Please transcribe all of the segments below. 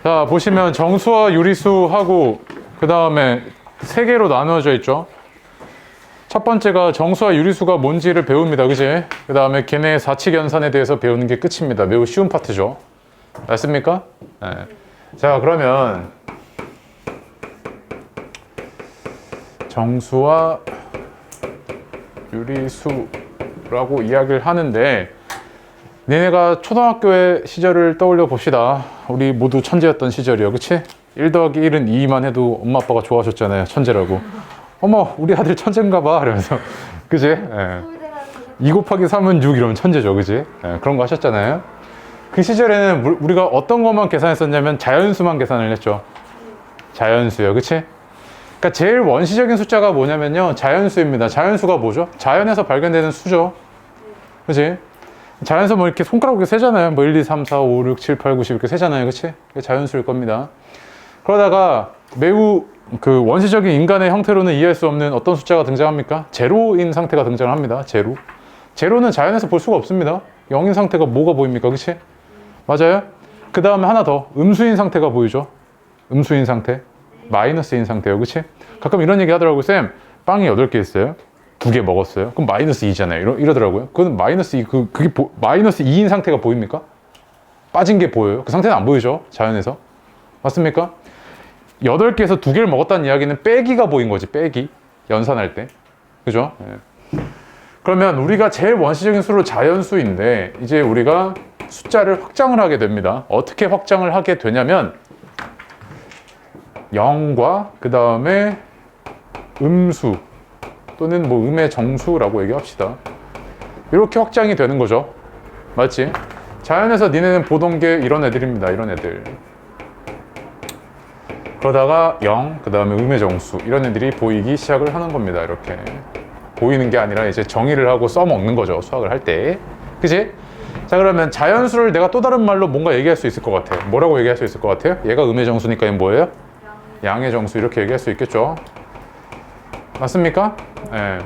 자, 보시면 정수와 유리수하고 그 다음에 세 개로 나누어져 있죠. 첫 번째가 정수와 유리수가 뭔지를 배웁니다. 그지? 그 다음에 걔네의 사칙연산에 대해서 배우는 게 끝입니다. 매우 쉬운 파트죠. 맞습니까? 네. 자, 그러면 정수와 유리수라고 이야기를 하는데, 니네가 초등학교의 시절을 떠올려 봅시다. 우리 모두 천재였던 시절이요. 그치? 1 더하기 1은 2만 해도 엄마 아빠가 좋아하셨잖아요. 천재라고. 어머, 우리 아들 천재인가 봐. 이러면서. 그치? 예. 2 곱하기 3은 6 이러면 천재죠. 그치? 예, 그런 거 하셨잖아요. 그 시절에는 우리가 어떤 것만 계산했었냐면 자연수만 계산을 했죠. 자연수요. 그치? 그러니까 제일 원시적인 숫자가 뭐냐면요. 자연수입니다. 자연수가 뭐죠? 자연에서 발견되는 수죠. 그치? 자연수 뭐 이렇게 손가락으로 세잖아요. 뭐 1, 2, 3, 4, 5, 6, 7, 8, 9, 10 이렇게 세잖아요. 그치? 그게 자연수일 겁니다. 그러다가 매우 그 원시적인 인간의 형태로는 이해할 수 없는 어떤 숫자가 등장합니까? 제로인 상태가 등장을 합니다. 제로. 제로는 자연에서 볼 수가 없습니다. 0인 상태가 뭐가 보입니까? 그치? 맞아요? 그 다음에 하나 더. 음수인 상태가 보이죠? 음수인 상태. 마이너스인 상태요. 그치? 가끔 이런 얘기 하더라고요. 쌤, 빵이 8개 있어요. 2개 먹었어요. 그럼 마이너스 2잖아요. 이러더라고요. 그건 마이너스 2, 그게 마이너스 2인 상태가 보입니까? 빠진 게 보여요. 그 상태는 안 보이죠? 자연에서. 맞습니까? 8개에서 2개를 먹었다는 이야기는 빼기가 보인 거지. 빼기. 연산할 때. 그죠? 네. 그러면 우리가 제일 원시적인 수로 자연수인데, 이제 우리가 숫자를 확장을 하게 됩니다. 어떻게 확장을 하게 되냐면 0과 그 다음에 음수 또는 뭐 음의 정수라고 얘기합시다. 이렇게 확장이 되는 거죠. 맞지? 자연에서 니네는 보던 게 이런 애들입니다. 이런 애들. 그러다가 0, 그 다음에 음의 정수 이런 애들이 보이기 시작을 하는 겁니다. 이렇게 보이는 게 아니라 이제 정의를 하고 써먹는 거죠. 수학을 할 때. 그치? 자, 그러면 자연수를 내가 또 다른 말로 뭔가 얘기할 수 있을 것 같아요. 뭐라고 얘기할 수 있을 것 같아요? 얘가 음의 정수니까 얘는 뭐예요? 양의 정수 이렇게 얘기할 수 있겠죠. 맞습니까? 예.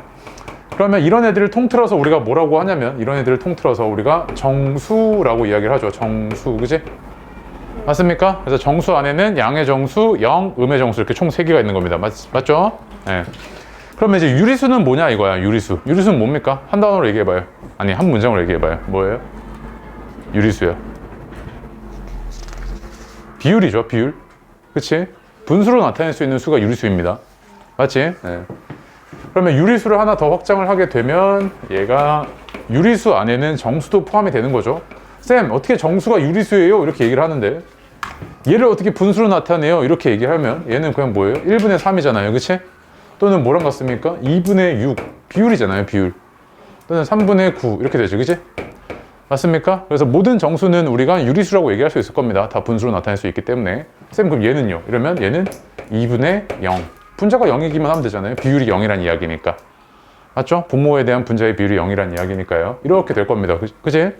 그러면 이런 애들을 통틀어서 우리가 뭐라고 하냐면, 이런 애들을 통틀어서 우리가 정수라고 이야기를 하죠. 정수, 그지? 맞습니까? 그래서 정수 안에는 양의 정수, 0, 음의 정수 이렇게 총 3개가 있는 겁니다. 맞죠? 예. 그러면 이제 유리수는 뭐냐 이거야. 유리수. 유리수는 뭡니까? 한 단어로 얘기해봐요. 아니, 한 문장으로 얘기해봐요. 뭐예요? 유리수요. 비율이죠. 비율. 그치? 분수로 나타낼 수 있는 수가 유리수입니다. 맞지? 네. 그러면 유리수를 하나 더 확장을 하게 되면 얘가 유리수 안에는 정수도 포함이 되는 거죠. 쌤, 어떻게 정수가 유리수예요? 이렇게 얘기를 하는데, 얘를 어떻게 분수로 나타내요? 이렇게 얘기를 하면 얘는 그냥 뭐예요? 1분의 3이잖아요. 그치? 또는 뭐랑 같습니까? 2분의 6 비율이잖아요. 비율. 또는 3분의 9 이렇게 되죠. 그치? 맞습니까? 그래서 모든 정수는 우리가 유리수라고 얘기할 수 있을 겁니다. 다 분수로 나타낼 수 있기 때문에. 쌤, 그럼 얘는요? 이러면 얘는 2분의 0. 분자가 0이기만 하면 되잖아요. 비율이 0이란 이야기니까. 맞죠? 분모에 대한 분자의 비율이 0이란 이야기니까요. 이렇게 될 겁니다. 그치?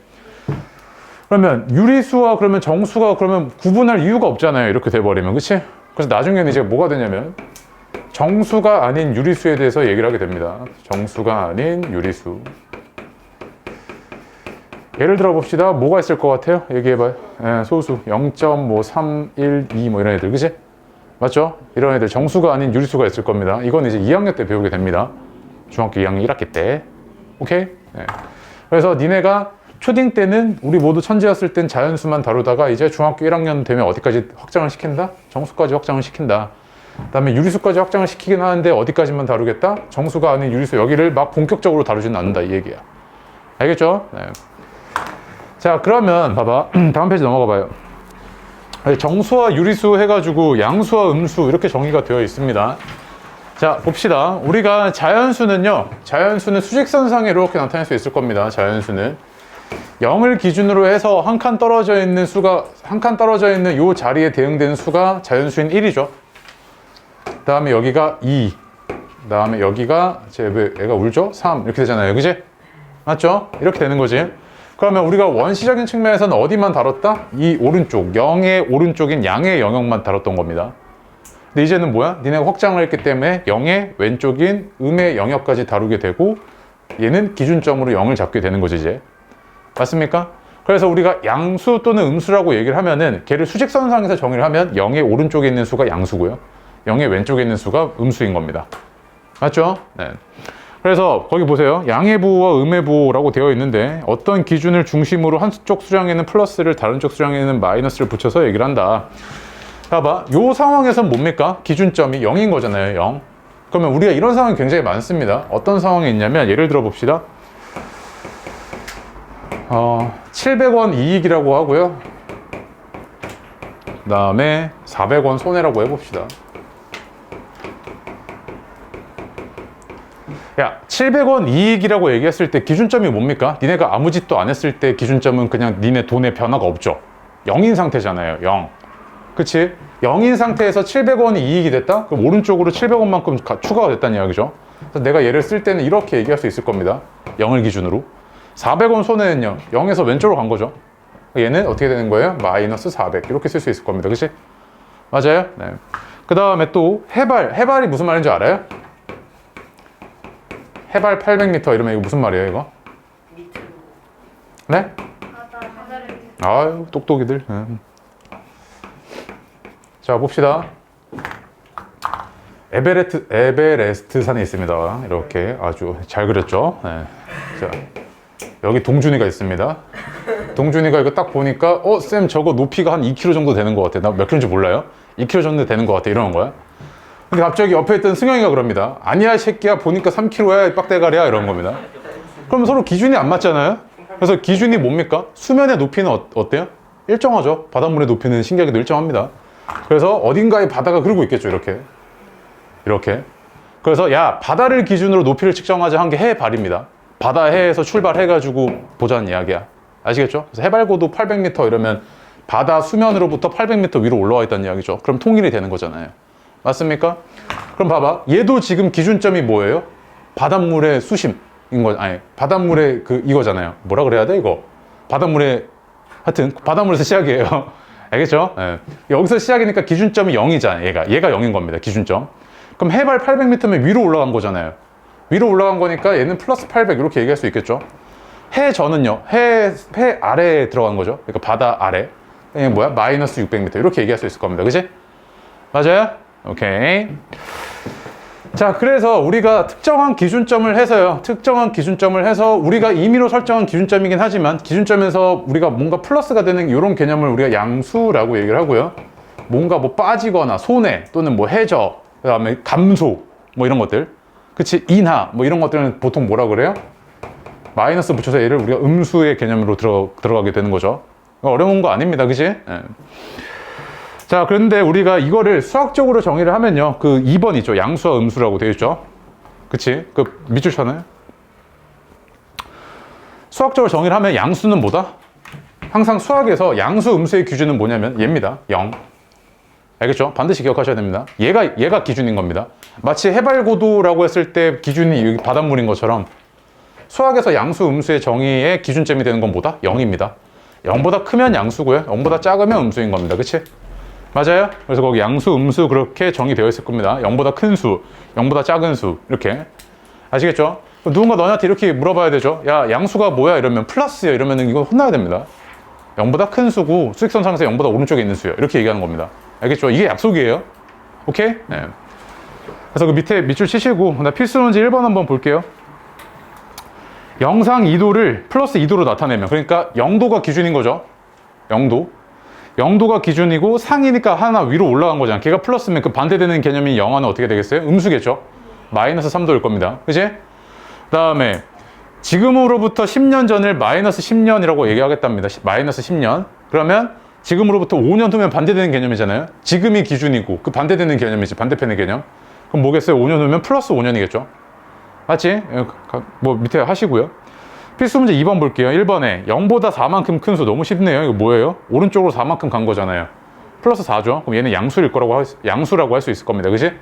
그러면 유리수와 그러면 정수가 그러면 구분할 이유가 없잖아요. 이렇게 돼버리면. 그치? 그래서 나중에는 이제 뭐가 되냐면 정수가 아닌 유리수에 대해서 얘기를 하게 됩니다. 정수가 아닌 유리수. 예를 들어 봅시다. 뭐가 있을 것 같아요? 얘기해봐요. 예, 소수 0.312 뭐 이런 애들. 그치? 맞죠? 이런 애들 정수가 아닌 유리수가 있을 겁니다. 이건 이제 2학년 때 배우게 됩니다. 중학교 2학년 1학기 때. 오케이? 네. 그래서 니네가 초딩 때는 우리 모두 천재였을 땐 자연수만 다루다가 이제 중학교 1학년 되면 어디까지 확장을 시킨다? 정수까지 확장을 시킨다. 그 다음에 유리수까지 확장을 시키긴 하는데 어디까지만 다루겠다? 정수가 아닌 유리수 여기를 막 본격적으로 다루지는 않는다 이 얘기야. 알겠죠? 네. 자, 그러면 봐봐. 다음 페이지 넘어가 봐요. 정수와 유리수 해가지고 양수와 음수 이렇게 정의가 되어 있습니다. 자, 봅시다. 우리가 자연수는요, 자연수는 수직선상에 이렇게 나타낼 수 있을 겁니다. 자연수는 0을 기준으로 해서 한 칸 떨어져 있는 수가, 한 칸 떨어져 있는 이 자리에 대응되는 수가 자연수인 1이죠. 그 다음에 여기가 2, 그 다음에 여기가 얘가 울죠? 3 이렇게 되잖아요. 그지? 맞죠? 이렇게 되는 거지. 그러면 우리가 원시적인 측면에서는 어디만 다뤘다? 이 오른쪽, 0의 오른쪽인 양의 영역만 다뤘던 겁니다. 근데 이제는 뭐야? 니네가 확장을 했기 때문에 0의 왼쪽인 음의 영역까지 다루게 되고 얘는 기준점으로 0을 잡게 되는 거지 이제. 맞습니까? 그래서 우리가 양수 또는 음수라고 얘기를 하면은 걔를 수직선상에서 정의를 하면 0의 오른쪽에 있는 수가 양수고요. 0의 왼쪽에 있는 수가 음수인 겁니다. 맞죠? 네. 그래서 거기 보세요. 양의 부호와 음의 부호라고 되어 있는데 어떤 기준을 중심으로 한쪽 수량에는 플러스를 다른 쪽 수량에는 마이너스를 붙여서 얘기를 한다. 봐봐. 요 상황에선 뭡니까? 기준점이 0인 거잖아요. 0. 그러면 우리가 이런 상황이 굉장히 많습니다. 어떤 상황이 있냐면 예를 들어 봅시다. 700원 이익이라고 하고요. 그 다음에 400원 손해라고 해봅시다. 야, 700원 이익이라고 얘기했을 때 기준점이 뭡니까? 니네가 아무 짓도 안 했을 때 기준점은 그냥 니네 돈에 변화가 없죠. 0인 상태잖아요. 0. 그치? 0인 상태에서 700원이 이익이 됐다? 그럼 오른쪽으로 700원만큼 추가가 됐다는 이야기죠. 그래서 내가 얘를 쓸 때는 이렇게 얘기할 수 있을 겁니다. 0을 기준으로. 400원 손해는요. 0에서 왼쪽으로 간 거죠. 얘는 어떻게 되는 거예요? 마이너스 400. 이렇게 쓸 수 있을 겁니다. 그치? 맞아요? 네. 그 다음에 또 해발. 해발이 무슨 말인지 알아요? 해발 800m 이러면 이거 무슨 말이에요, 이거? 네? 아유, 똑똑이들. 자, 봅시다. 에베레스트 산에 있습니다. 이렇게 아주 잘 그렸죠? 네. 자, 여기 동준이가 있습니다. 동준이가 이거 딱 보니까, 쌤, 저거 높이가 한 2km 정도 되는 것 같아. 나 몇 킬로인지 몰라요? 2km 정도 되는 것 같아. 이러는 거야. 근데 갑자기 옆에 있던 승영이가 그럽니다. 아니야, 새끼야. 보니까 3km야. 빡대가리야. 이런 겁니다. 그럼 서로 기준이 안 맞잖아요? 그래서 기준이 뭡니까? 수면의 높이는 어때요? 일정하죠. 바닷물의 높이는 신기하게도 일정합니다. 그래서 어딘가에 바다가 흐르고 있겠죠. 이렇게. 이렇게. 그래서 야, 바다를 기준으로 높이를 측정하자 한 게 해발입니다. 바다 해에서 출발해가지고 보자는 이야기야. 아시겠죠? 그래서 해발고도 800m 이러면 바다 수면으로부터 800m 위로 올라와 있다는 이야기죠. 그럼 통일이 되는 거잖아요. 맞습니까? 그럼 봐봐. 얘도 지금 기준점이 뭐예요? 바닷물의 수심인 거, 아니, 바닷물의 이거잖아요. 뭐라 그래야 돼, 이거? 바닷물의, 하여튼, 바닷물에서 시작이에요. 알겠죠? 네. 여기서 시작이니까 기준점이 0이잖아요. 얘가 0인 겁니다. 기준점. 그럼 해발 800m면 위로 올라간 거잖아요. 위로 올라간 거니까 얘는 플러스 800 이렇게 얘기할 수 있겠죠? 해저는요, 해 아래에 들어간 거죠. 그러니까 바다 아래. 얘는 뭐야? 마이너스 600m 이렇게 얘기할 수 있을 겁니다. 그치? 맞아요? 오케이. 자, 그래서 우리가 특정한 기준점을 해서 우리가 임의로 설정한 기준점이긴 하지만 기준점에서 우리가 뭔가 플러스가 되는 이런 개념을 우리가 양수라고 얘기를 하고요. 뭔가 뭐 빠지거나 손해 또는 뭐 해저, 그 다음에 감소 뭐 이런 것들, 그치? 인하 뭐 이런 것들은 보통 뭐라 그래요? 마이너스 붙여서 얘를 우리가 음수의 개념으로 들어가게 되는 거죠. 어려운 거 아닙니다. 그치? 네. 자, 그런데 우리가 이거를 수학적으로 정의를 하면요. 그 2번 있죠. 양수와 음수라고 되어 있죠. 그치? 그 밑줄 쳐나요? 수학적으로 정의를 하면 양수는 뭐다? 항상 수학에서 양수, 음수의 기준은 뭐냐면 얘입니다. 0. 알겠죠? 반드시 기억하셔야 됩니다. 얘가 기준인 겁니다. 마치 해발고도라고 했을 때 기준이 여기 바닷물인 것처럼 수학에서 양수, 음수의 정의의 기준점이 되는 건 뭐다? 0입니다. 0보다 크면 양수고요. 0보다 작으면 음수인 겁니다. 그치? 맞아요? 그래서 거기 양수, 음수 그렇게 정의되어 있을 겁니다. 0보다 큰 수, 0보다 작은 수 이렇게. 아시겠죠? 누군가 너한테 이렇게 물어봐야 되죠. 야, 양수가 뭐야? 이러면 플러스야. 이러면 이건 혼나야 됩니다. 0보다 큰 수고 수직선상에서 0보다 오른쪽에 있는 수야. 이렇게 얘기하는 겁니다. 알겠죠? 이게 약속이에요. 오케이? 네. 그래서 그 밑에 밑줄 치시고 나 필수 문제 1번 한번 볼게요. 영상 2도를 플러스 2도로 나타내면, 그러니까 0도가 기준인 거죠. 0도가 기준이고 상이니까 하나 위로 올라간 거잖아. 걔가 플러스면 그 반대되는 개념이 영하는 어떻게 되겠어요? 음수겠죠. 마이너스 3도일 겁니다. 그치? 그 다음에 지금으로부터 10년 전을 마이너스 10년이라고 얘기하겠답니다. 마이너스 10년. 그러면 지금으로부터 5년 후면 반대되는 개념이잖아요. 지금이 기준이고 그 반대되는 개념이지. 반대편의 개념. 그럼 뭐겠어요? 5년 후면 플러스 5년이겠죠. 맞지? 뭐 밑에 하시고요. 필수 문제 2번 볼게요. 1번에 0보다 4만큼 큰 수. 너무 쉽네요. 이거 뭐예요? 오른쪽으로 4만큼 간 거잖아요. 플러스 4죠. 그럼 얘는 양수일 거라고 양수라고 할 수 있을 겁니다. 그치?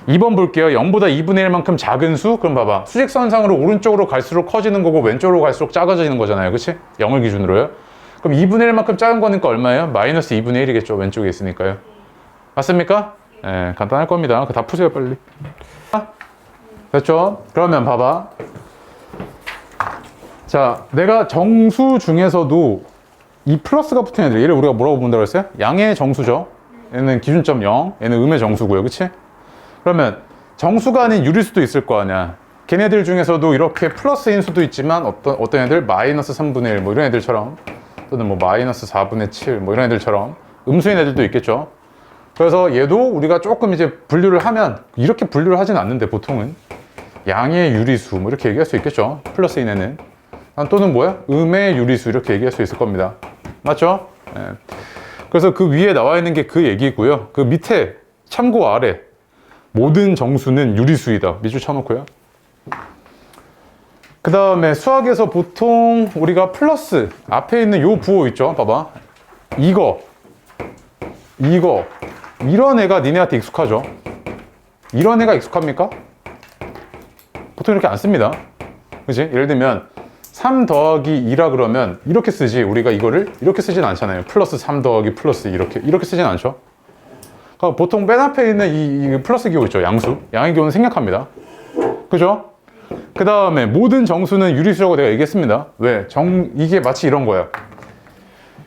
2번 볼게요. 0보다 2분의 1만큼 작은 수. 그럼 봐봐. 수직선상으로 오른쪽으로 갈수록 커지는 거고 왼쪽으로 갈수록 작아지는 거잖아요. 그치? 0을 기준으로요. 그럼 2분의 1만큼 작은 거니까 얼마예요? 마이너스 2분의 1이겠죠. 왼쪽에 있으니까요. 맞습니까? 네, 간단할 겁니다. 그거 다 푸세요, 빨리. 됐죠? 그러면 봐봐. 자, 내가 정수 중에서도 이 플러스가 붙은 애들, 얘를 우리가 뭐라고 본다고 했어요? 양의 정수죠. 얘는 기준점 0, 얘는 음의 정수고요. 그치? 그러면 정수가 아닌 유리수도 있을 거 아니야. 걔네들 중에서도 이렇게 플러스인 수도 있지만 어떤 애들 마이너스 3분의 1 뭐 이런 애들처럼, 또는 뭐 마이너스 4분의 7 뭐 이런 애들처럼 음수인 애들도 있겠죠. 그래서 얘도 우리가 조금 이제 분류를 하면, 이렇게 분류를 하진 않는데 보통은 양의 유리수 뭐 이렇게 얘기할 수 있겠죠. 플러스인 애는. 또는 뭐야? 음의 유리수 이렇게 얘기할 수 있을 겁니다. 맞죠? 예. 그래서 그 위에 나와 있는 게 그 얘기고요. 그 밑에 참고 아래 모든 정수는 유리수이다. 밑줄 쳐놓고요. 그 다음에 수학에서 보통 우리가 플러스 앞에 있는 요 부호 있죠. 봐봐. 이거 이런 애가 니네한테 익숙하죠. 이런 애가 익숙합니까? 보통 이렇게 안 씁니다. 그치? 예를 들면 3 더하기 2라 그러면 이렇게 쓰지, 우리가 이거를 이렇게 쓰진 않잖아요. 플러스 3 더하기 플러스 이렇게 쓰진 않죠. 그러니까 보통 맨 앞에 있는 이 플러스 기호 있죠. 양수, 양의 기호는 생략합니다. 그죠? 그 다음에 모든 정수는 유리수라고 내가 얘기했습니다. 왜? 이게 마치 이런 거야.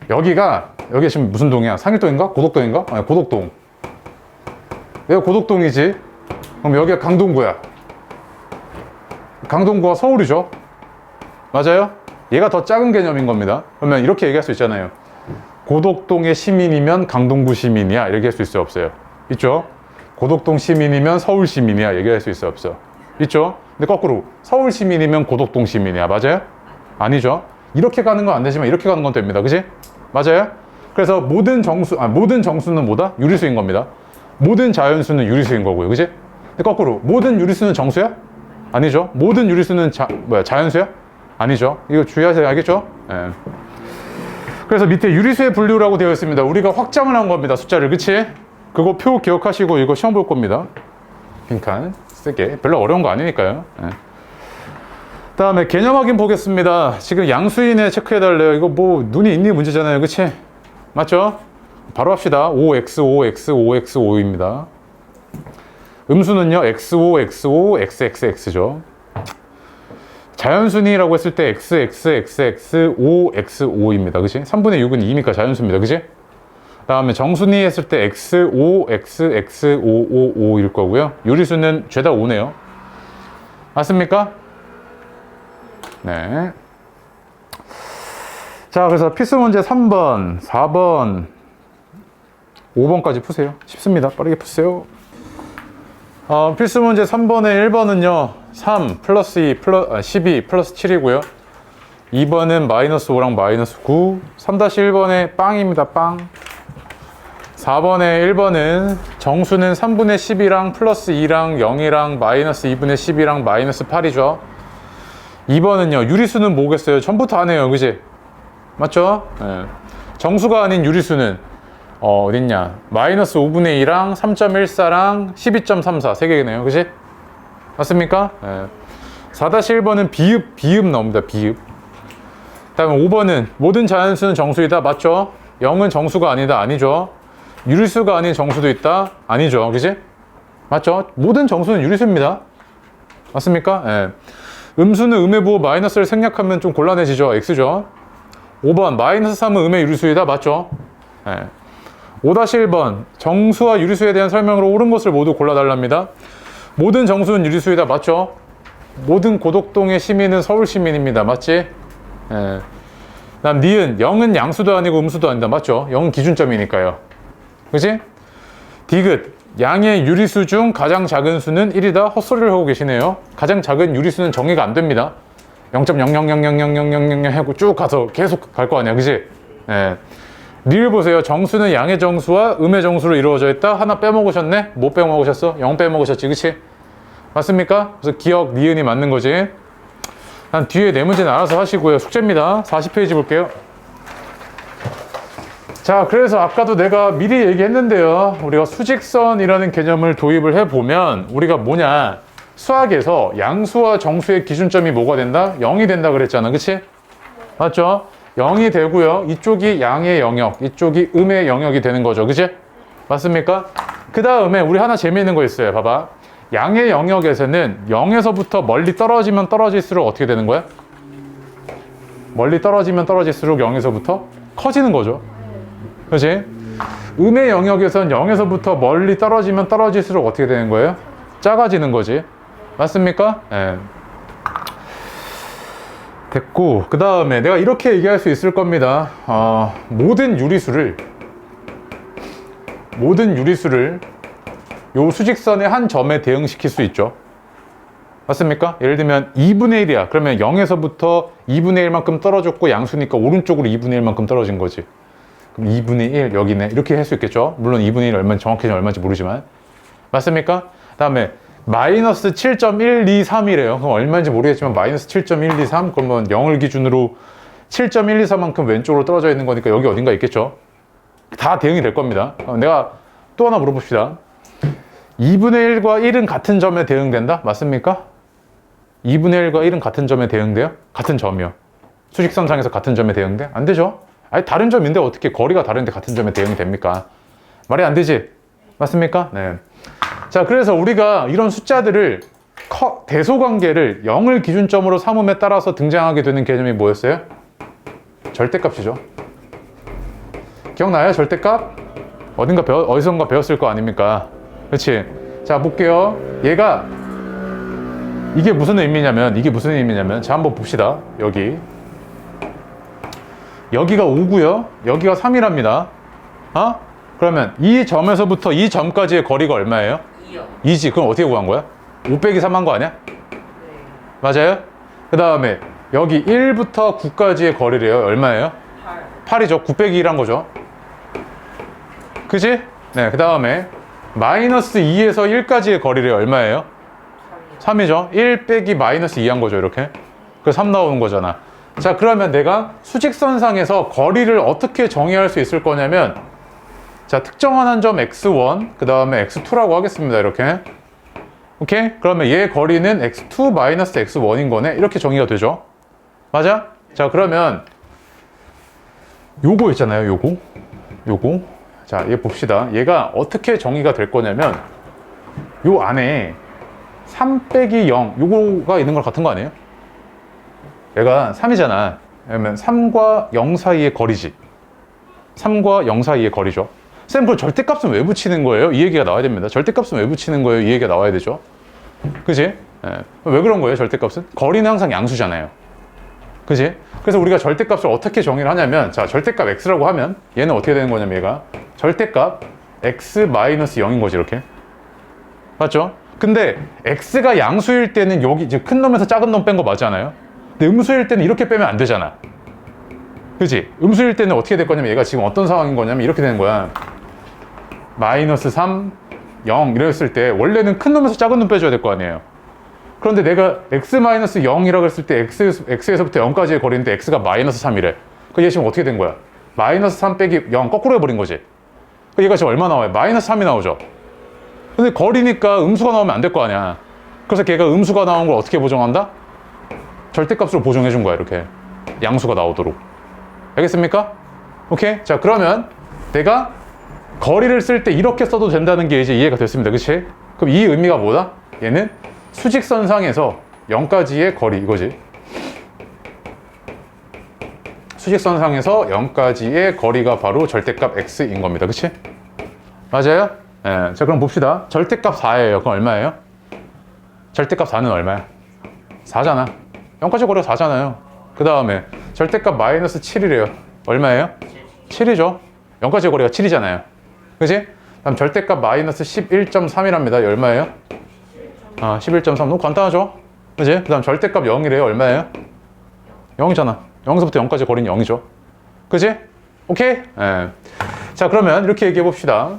여기가 지금 무슨 동이야? 상일동인가? 고덕동인가? 아니, 고덕동. 여기가 고덕동이지. 그럼 여기가 강동구야. 강동구가 서울이죠. 맞아요? 얘가 더 작은 개념인 겁니다. 그러면 이렇게 얘기할 수 있잖아요. 고덕동의 시민이면 강동구 시민이야. 이렇게 할 수 있어요, 없어요? 있죠? 고덕동 시민이면 서울 시민이야. 얘기할 수 있어요, 없어요? 있죠? 근데 거꾸로 서울 시민이면 고덕동 시민이야. 맞아요? 아니죠? 이렇게 가는 건 안 되지만 이렇게 가는 건 됩니다. 그지? 맞아요? 그래서 모든 정수는 뭐다? 유리수인 겁니다. 모든 자연수는 유리수인 거고요. 그지? 근데 거꾸로 모든 유리수는 정수야? 아니죠? 모든 유리수는 자연수야? 아니죠? 이거 주의하세요. 알겠죠? 예. 그래서 밑에 유리수의 분류라고 되어 있습니다. 우리가 확장을 한 겁니다. 숫자를. 그치? 그거 표 기억하시고 이거 시험 볼 겁니다. 빈칸 쓰게. 별로 어려운 거 아니니까요. 예. 다음에 개념 확인 보겠습니다. 지금 양수인에 체크해달래요. 이거 뭐 눈이 있니 문제잖아요. 그치? 맞죠? 바로 합시다. 5x, 5x, 5x, 5입니다. 음수는요, x5, x5, xxx죠. 자연순위라고 했을 때 x, x, x, x, 5, x, 5입니다. 그치? 3분의 6은 2니까 자연수입니다. 그치? 다음에 정순위 했을 때 x, 5, x, x, 5, 5, 5일 거고요. 유리수는 죄다 5네요. 맞습니까? 네. 자, 그래서 필수 문제 3번, 4번, 5번까지 푸세요. 쉽습니다. 빠르게 푸세요. 필수 문제 3번에 1번은요, 3 플러스 2 12 플러스 7이고요. 2번은 마이너스 5랑 마이너스 9. 3-1번에 빵입니다. 빵. 4번에 1번은 정수는 3분의 10이랑 플러스 2랑 0이랑 마이너스 2분의 10이랑 마이너스 8이죠. 2번은요, 유리수는 뭐겠어요? 전부터 안 해요. 그지? 맞죠? 네. 정수가 아닌 유리수는 어딨냐? 마이너스 5분의 2랑 3.14랑 12.34 세 개네요. 그지? 맞습니까? 네. 4-1번은 비읍 나옵니다. 비읍. 다음에 5번은 모든 자연수는 정수이다. 맞죠? 0은 정수가 아니다. 아니죠? 유리수가 아닌 정수도 있다. 아니죠. 그지? 맞죠? 모든 정수는 유리수입니다. 맞습니까? 네. 음수는 음의 부호 마이너스를 생략하면 좀 곤란해지죠. x죠. 5번 마이너스 3은 음의 유리수이다. 맞죠? 네. 5-1번 정수와 유리수에 대한 설명으로 옳은 것을 모두 골라달랍니다. 모든 정수는 유리수이다. 맞죠? 모든 고덕동의 시민은 서울 시민입니다. 맞지? 예. 다음 니은 0은 양수도 아니고 음수도 아니다. 맞죠? 0은 기준점이니까요. 그치? 디귿 양의 유리수 중 가장 작은 수는 1이다. 헛소리를 하고 계시네요. 가장 작은 유리수는 정의가 안 됩니다. 0.00000000 하고 쭉 가서 계속 갈 거 아니야. 그치? 예. 니을 보세요. 정수는 양의 정수와 음의 정수로 이루어져 있다. 하나 빼먹으셨네? 뭐 빼먹으셨어? 0 빼먹으셨지. 그치? 맞습니까? 그래서 기억, 니은이 맞는 거지. 난 뒤에 네 문제는 알아서 하시고요. 숙제입니다. 40페이지 볼게요. 자, 그래서 아까도 내가 미리 얘기했는데요. 우리가 수직선이라는 개념을 도입을 해보면 우리가 뭐냐, 수학에서 양수와 정수의 기준점이 뭐가 된다? 0이 된다 그랬잖아. 그치? 맞죠? 0이 되고요. 이쪽이 양의 영역, 이쪽이 음의 영역이 되는 거죠. 그치? 맞습니까? 그 다음에 우리 하나 재미있는 거 있어요. 봐봐. 양의 영역에서는 0에서부터 멀리 떨어지면 떨어질수록 어떻게 되는 거야? 멀리 떨어지면 떨어질수록 0에서부터 커지는 거죠. 그렇지? 음의 영역에선 0에서부터 멀리 떨어지면 떨어질수록 어떻게 되는 거예요? 작아지는 거지. 맞습니까? 네. 됐고, 그 다음에 내가 이렇게 얘기할 수 있을 겁니다. 모든 유리수를 요 수직선의 한 점에 대응시킬 수 있죠. 맞습니까? 예를 들면 2분의 1이야. 그러면 0에서부터 2분의 1만큼 떨어졌고 양수니까 오른쪽으로 2분의 1만큼 떨어진 거지. 그럼 2분의 1 여기네. 이렇게 할 수 있겠죠. 물론 2분의 1 얼마인지 정확히 얼마인지 모르지만. 맞습니까? 다음에 마이너스 7.123이래요. 그럼 얼마인지 모르겠지만 마이너스 7.123 그러면 0을 기준으로 7.124만큼 왼쪽으로 떨어져 있는 거니까 여기 어딘가 있겠죠. 다 대응이 될 겁니다. 내가 또 하나 물어봅시다. 2분의 1과 1은 같은 점에 대응된다? 맞습니까? 2분의 1과 1은 같은 점에 대응돼요? 같은 점이요. 수직선상에서 같은 점에 대응돼? 안 되죠? 아니 다른 점인데 어떻게 거리가 다른데 같은 점에 대응이 됩니까? 말이 안 되지? 맞습니까? 네. 자, 그래서 우리가 이런 숫자들을 대소관계를 0을 기준점으로 삼음에 따라서 등장하게 되는 개념이 뭐였어요? 절대값이죠. 기억나요? 절대값? 어디선가 배웠을 거 아닙니까? 그렇지? 자, 볼게요. 얘가 이게 무슨 의미냐면 자, 한번 봅시다. 여기가 5고요. 여기가 3이랍니다. 그러면 이 점에서부터 이 점까지의 거리가 얼마예요? 2요. 2지. 그럼 어떻게 구한 거야? 5 빼기 3 한 거 아니야? 네. 맞아요? 그 다음에 여기 1부터 9까지의 거리래요. 얼마예요? 8. 8이죠. 9 빼기 1 한 거죠. 그지? 네. 그 다음에 마이너스 2에서 1까지의 거리래요. 얼마예요? 3이죠. 1 빼기 마이너스 2 한 거죠. 이렇게. 그래서 3 나오는 거잖아. 자, 그러면 내가 수직선상에서 거리를 어떻게 정의할 수 있을 거냐면, 자, 특정한 한 점 x1, 그 다음에 x2라고 하겠습니다. 이렇게. 오케이? 그러면 얘 거리는 x2 마이너스 x1인 거네. 이렇게 정의가 되죠. 맞아? 자, 그러면 요거 있잖아요. 요거. 자, 얘 봅시다. 얘가 어떻게 정의가 될 거냐면, 요 안에 3 빼기 0, 요거가 있는 걸 같은 거 아니에요? 얘가 3이잖아. 그러면 3과 0 사이의 거리지. 3과 0 사이의 거리죠. 쌤, 그걸 절대값은 왜 붙이는 거예요? 이 얘기가 나와야 됩니다. 절대값은 왜 붙이는 거예요? 이 얘기가 나와야 되죠. 그지? 왜 그런 거예요, 절대값은? 거리는 항상 양수잖아요. 그지? 그래서 우리가 절대값을 어떻게 정의를 하냐면, 자, 절대값 x라고 하면 얘는 어떻게 되는 거냐면 얘가 절대값 x-0인 거지, 이렇게. 맞죠? 근데 x가 양수일 때는 여기 지금 큰 놈에서 작은 놈 뺀 거 맞잖아요. 근데 음수일 때는 이렇게 빼면 안 되잖아. 그치? 음수일 때는 어떻게 될 거냐면 얘가 지금 어떤 상황인 거냐면 이렇게 되는 거야. 마이너스 3, 0 이랬을 때 원래는 큰 놈에서 작은 놈 빼줘야 될 거 아니에요. 그런데 내가 x-0이라고 했을 때 x에서부터 0까지의 거리인데 x가 마이너스 3이래. 그럼 얘 지금 어떻게 된 거야? 마이너스 3 빼기 0 거꾸로 해버린 거지. 그럼 얘가 지금 얼마 나와요? 마이너스 3이 나오죠. 근데 거리니까 음수가 나오면 안 될 거 아니야. 그래서 걔가 음수가 나온 걸 어떻게 보정한다? 절대값으로 보정해 준 거야. 이렇게 양수가 나오도록. 알겠습니까? 오케이? 자, 그러면 내가 거리를 쓸 때 이렇게 써도 된다는 게 이제 이해가 됐습니다. 그치? 그럼 이 의미가 뭐다? 얘는 수직선상에서 0까지의 거리 이거지. 수직선상에서 0까지의 거리가 바로 절대값 x인 겁니다. 그치? 맞아요? 네. 자, 그럼 봅시다. 절대값 4예요. 그럼 얼마예요? 절대값 4는 얼마야? 4잖아. 0까지 거리가 4잖아요. 그 다음에 절대값 마이너스 7이래요. 얼마예요? 7이죠. 0까지 거리가 7이잖아요. 그치? 다음 절대값 마이너스 11.3이랍니다. 얼마예요? 11.3. 너무 간단하죠? 그치? 그 다음 절대값 0이래요. 얼마예요? 0이잖아. 0에서부터 0까지 거리는 0이죠. 그치? 오케이? 네. 자, 그러면 이렇게 얘기해 봅시다.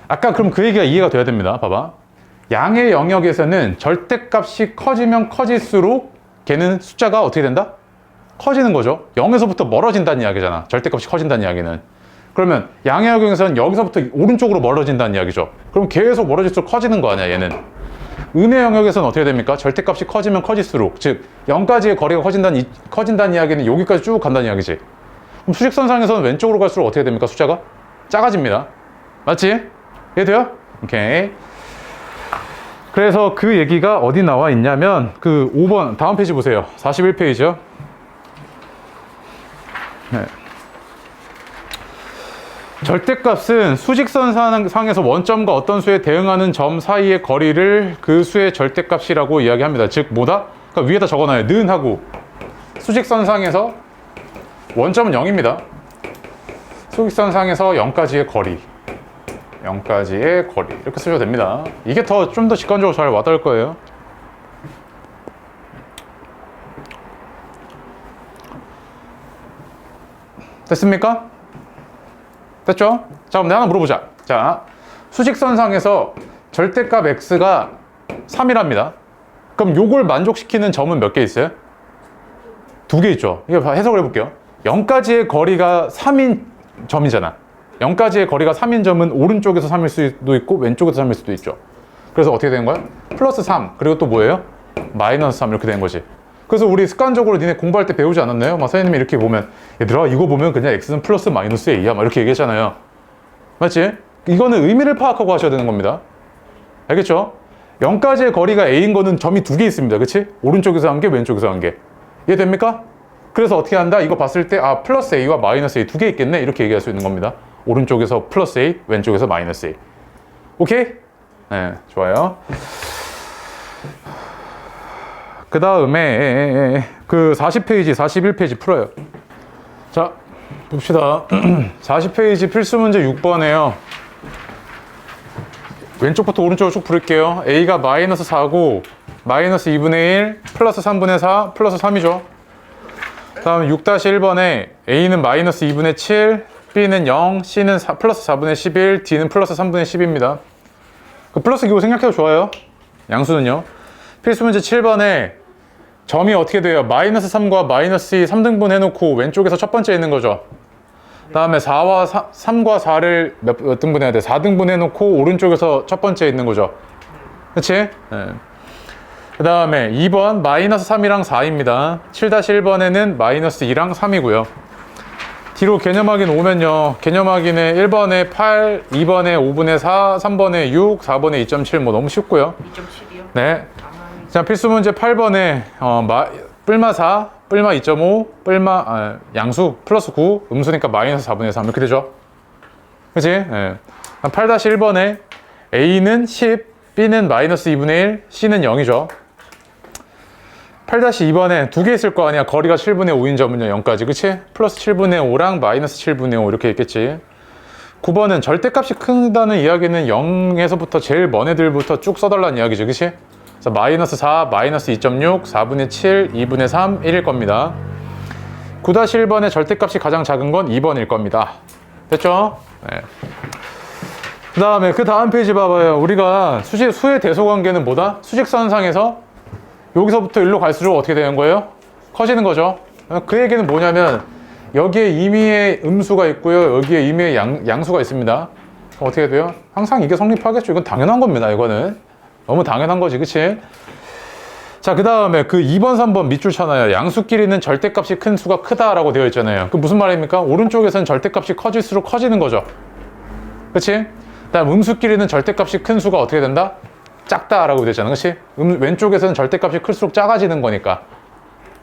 아까 그럼 그 얘기가 이해가 돼야 됩니다. 봐봐. 양의 영역에서는 절대값이 커지면 커질수록 걔는 숫자가 어떻게 된다? 커지는 거죠. 0에서부터 멀어진다는 이야기잖아. 절대값이 커진다는 이야기는. 그러면 양의 영역에서는 여기서부터 오른쪽으로 멀어진다는 이야기죠. 그럼 계속 멀어질수록 커지는 거 아니야, 얘는. 음의 영역에서는 어떻게 됩니까? 절대값이 커지면 커질수록, 즉 0까지의 거리가 커진다는 이야기는 여기까지 쭉 간다는 이야기지. 그럼 수직선상에서는 왼쪽으로 갈수록 어떻게 됩니까? 숫자가 작아집니다. 맞지? 이해돼요? 오케이. 그래서 그 얘기가 어디 나와 있냐면 그 5번 다음 페이지 보세요. 41페이지요. 네. 절대값은 수직선상에서 원점과 어떤 수에 대응하는 점 사이의 거리를 그 수의 절대값이라고 이야기합니다. 즉 뭐다? 그러니까 위에다 적어놔요. 는 하고 수직선상에서 원점은 0입니다. 수직선상에서 0까지의 거리, 0까지의 거리 이렇게 쓰셔도 됩니다. 이게 좀 더 직관적으로 잘 와닿을 거예요. 됐습니까? 됐죠? 자, 그럼 내가 하나 물어보자. 자, 수직선상에서 절대값 x가 3이랍니다. 그럼 요걸 만족시키는 점은 몇 개 있어요? 2개 있죠. 이거 해석을 해볼게요. 0까지의 거리가 3인 점이잖아. 0까지의 거리가 3인 점은 오른쪽에서 3일 수도 있고 왼쪽에서 3일 수도 있죠. 그래서 어떻게 되는 거야? 플러스 3 그리고 또 뭐예요? 마이너스 3 이렇게 되는 거지. 그래서 우리 습관적으로 니네 공부할 때 배우지 않았나요? 막 선생님이 이렇게 보면 얘들아 이거 보면 그냥 x는 플러스 마이너스 a야 막 이렇게 얘기했잖아요. 맞지? 이거는 의미를 파악하고 하셔야 되는 겁니다. 알겠죠? 0까지의 거리가 a인 거는 점이 2개 있습니다. 그치? 오른쪽에서 한 개, 왼쪽에서 한 개. 이해됩니까? 그래서 어떻게 한다? 이거 봤을 때 아 플러스 a와 마이너스 a 2개 있겠네 이렇게 얘기할 수 있는 겁니다. 오른쪽에서 플러스 a, 왼쪽에서 마이너스 a. 오케이? 네, 좋아요. 그 다음에 그 40페이지, 41페이지 풀어요. 자, 봅시다. 40페이지 필수 문제 6번에요. 왼쪽부터 오른쪽으로 쭉 부를게요. a가 마이너스 4고 마이너스 2분의 1 플러스 3분의 4 플러스 3이죠. 다음 6-1번에 a는 마이너스 2분의 7 b는 0 c는 플러스 4분의 11 d는 플러스 3분의 10입니다. 그 플러스 기호 생각해도 좋아요. 양수는요. 필수 문제 7번에 점이 어떻게 돼요? 마이너스 3과 마이너스 2 3등분 해놓고 왼쪽에서 첫 번째 있는 거죠. 그 다음에 3과 4를 몇 등분 해야 돼? 4등분 해놓고 오른쪽에서 첫 번째 있는 거죠. 그치? 네. 그 다음에 2번 마이너스 3이랑 4입니다. 7-1번에는 마이너스 2랑 3이고요. 뒤로 개념 확인 오면요. 개념 확인에 1번에 8, 2번에 5분의 4, 3번에 6, 4번에 2.7 뭐 너무 쉽고요. 2.7이요? 네. 자, 필수 문제 8번에 뿔마 4, 뿔마 2.5, 뿔마 양수 플러스 9, 음수니까 마이너스 4분의 3 이렇게 되죠. 그치? 네. 8-1번에 A는 10, B는 마이너스 2분의 1, C는 0이죠. 8-2번에 두 개 있을 거 아니야. 거리가 7분의 5인 점은요. 0까지. 그치? 플러스 7분의 5랑 마이너스 7분의 5 이렇게 있겠지. 9번은 절대값이 크다는 이야기는 0에서부터 제일 먼 애들부터 쭉 써달라는 이야기죠. 그치? 그래서 마이너스 4, 마이너스 2.6, 4분의 7, 2분의 3, 1일 겁니다. 9-1번의 절대값이 가장 작은 건 2번일 겁니다. 됐죠? 네. 그 다음 페이지 봐봐요. 우리가 수의 대소관계는 뭐다? 수직선상에서 여기서부터 일로 갈수록 어떻게 되는 거예요? 커지는 거죠. 그 얘기는 뭐냐면 여기에 임의의 음수가 있고요. 여기에 임의의 양수가 있습니다. 어떻게 돼요? 항상 이게 성립하겠죠. 이건 당연한 겁니다. 이거는. 너무 당연한 거지. 그치? 자, 그 다음에 그 2번, 3번 밑줄 쳐놔요. 양수끼리는 절대값이 큰 수가 크다라고 되어 있잖아요. 그 무슨 말입니까? 오른쪽에서는 절대값이 커질수록 커지는 거죠. 그치? 다음 음수끼리는 절대값이 큰 수가 어떻게 된다? 작다라고 되잖아. 그치? 왼쪽에서는 절대값이 클수록 작아지는 거니까.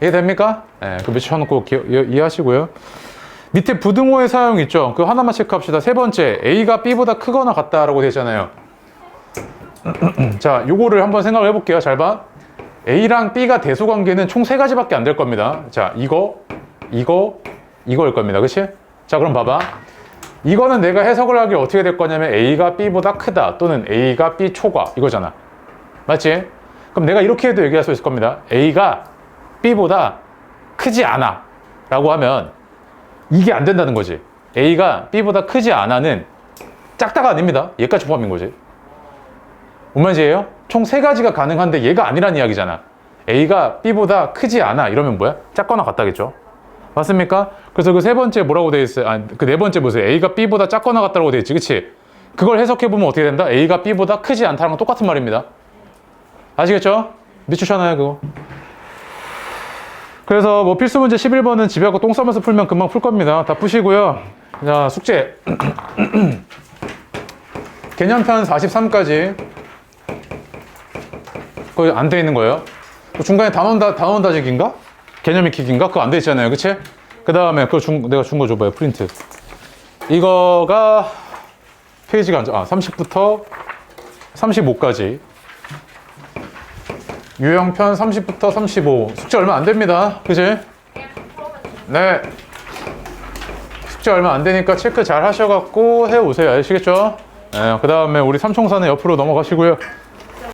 이해됩니까? 네, 그 밑줄 쳐놓고 이해하시고요. 밑에 부등호의 사용 있죠? 그 하나만 체크합시다. 세 번째, A가 B보다 크거나 같다라고 되잖아요. 자, 요거를 한번 생각을 해볼게요. 잘 봐. A랑 B가 대소관계는 총 3가지밖에 안 될 겁니다. 자, 이거일 겁니다. 그치? 자, 그럼 봐봐. 이거는 내가 해석을 하길 어떻게 될 거냐면 A가 B보다 크다 또는 A가 B 초과 이거잖아. 맞지? 그럼 내가 이렇게 해도 얘기할 수 있을 겁니다. A가 B보다 크지 않아 라고 하면 이게 안 된다는 거지. A가 B보다 크지 않아는 작다가 아닙니다. 얘까지 포함인 거지. 뭔 말인지예요? 총 3가지가 가능한데 얘가 아니란 이야기잖아. A가 B보다 크지 않아 이러면 뭐야? 작거나 같다겠죠. 맞습니까? 그래서 그 세 번째 뭐라고 돼 있어요? 그 네 번째 보세요. A가 B보다 작거나 같다고 돼 있지. 그치? 그걸 해석해보면 어떻게 된다? A가 B보다 크지 않다는 건 똑같은 말입니다. 아시겠죠? 밑줄잖아요 그거. 그래서 뭐 필수 문제 11번은 집에 가고 똥 싸면서 풀면 금방 풀 겁니다. 다 푸시고요. 자, 숙제. 개념편 43까지 거기 안 돼 있는 거예요. 중간에 단원 다지기인가? 개념 익히기인가? 그거 안 돼 있잖아요. 그치? 그 다음에 내가 준 거 줘봐요. 프린트. 이거가 페이지가 30부터 35까지. 유형편 30부터 35. 숙제 얼마 안 됩니다. 그지? 네. 숙제 얼마 안 되니까 체크 잘 하셔갖고 해오세요. 아시겠죠? 네, 그 다음에 우리 삼총사는 옆으로 넘어가시고요.